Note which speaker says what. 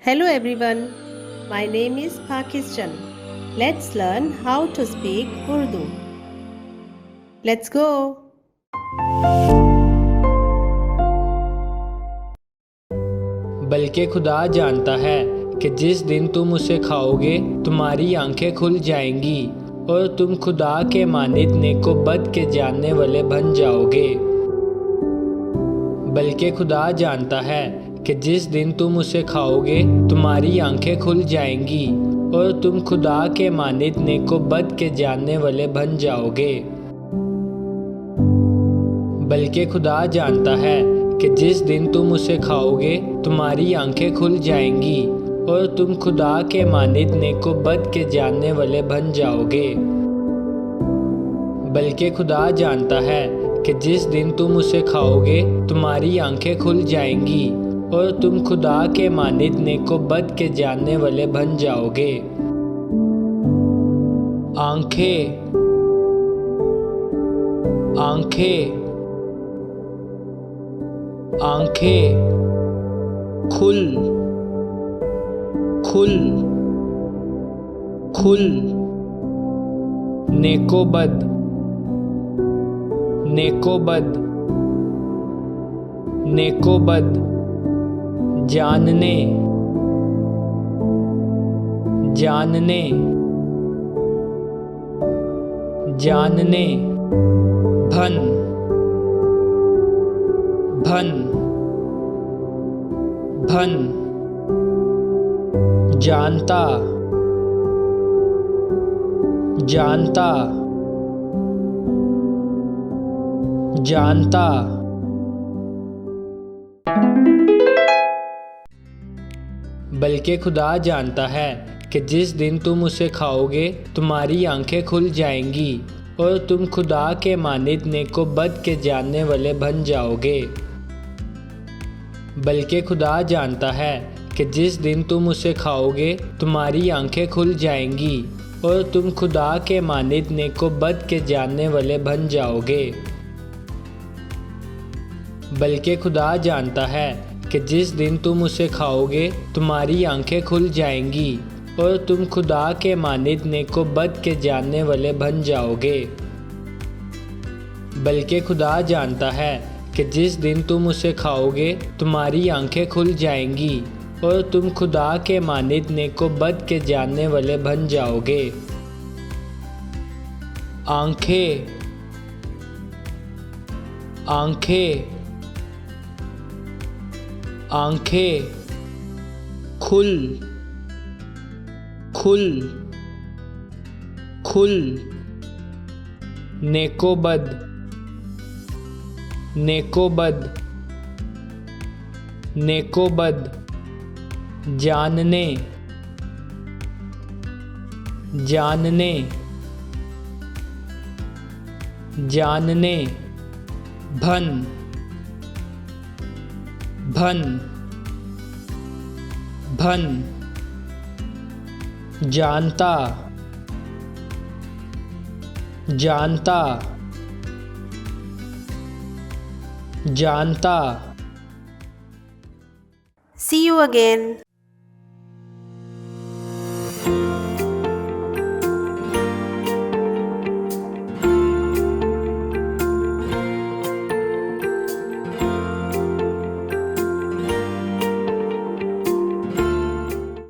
Speaker 1: Hello everyone, my name is Pakistan. Let's learn how to speak Urdu. Let's go.
Speaker 2: बल्कि खुदा जानता है कि जिस दिन तुम उसे खाओगे तुम्हारी आंखें खुल जाएंगी और तुम खुदा के मानिद नेको बद के जानने वाले बन जाओगे। बल्कि खुदा जानता है कि जिस दिन तुम उसे खाओगे तुम्हारी आंखें खुल जाएंगी और तुम खुदा के मानिद नेको बद के जानने वाले बन जाओगे। बल्कि खुदा जानता है कि जिस दिन तुम उसे खाओगे तुम्हारी आंखें खुल जाएंगी और तुम खुदा के मानिद नेको बद के जानने वाले बन जाओगे। बल्कि खुदा जानता है कि जिस दिन तुम उसे खाओगे तुम्हारी आंखें खुल जाएंगी और तुम खुदा के मानिद नेको बद के जानने वाले बन जाओगे। आंखें, आंखें, आंखें, खुल, खुल, खुल, नेको बद, नेको बद, नेको बद, जानने, जानने, जानने, भन, भन, भन, जानता, जानता, जानता। बल्कि खुदा जानता है कि जिस दिन तुम उसे खाओगे तुम्हारी आंखें खुल जाएंगी और तुम खुदा के मानिद नेको बद के जानने वाले बन जाओगे। बल्कि खुदा जानता है कि जिस दिन तुम उसे खाओगे तुम्हारी आंखें खुल जाएंगी और तुम खुदा के मानिद नेको बद के जानने वाले बन जाओगे। बल्कि खुदा जानता है कि जिस दिन तुम उसे खाओगे तुम्हारी आंखें खुल जाएंगी और तुम खुदा के मानिद नेको बद के जानने वाले बन जाओगे। बल्कि खुदा जानता है कि जिस दिन तुम उसे खाओगे तुम्हारी आंखें खुल जाएंगी और तुम खुदा के मानिद नेको बद के जानने वाले बन जाओगे। आंखें, आंखें, आंखें, खुल, खुल, खुल, नेको बद, नेको बद, नेको बद, जानने, जानने, जानने, भन, भन, भन, जानता, जानता, जानता।
Speaker 1: See you again.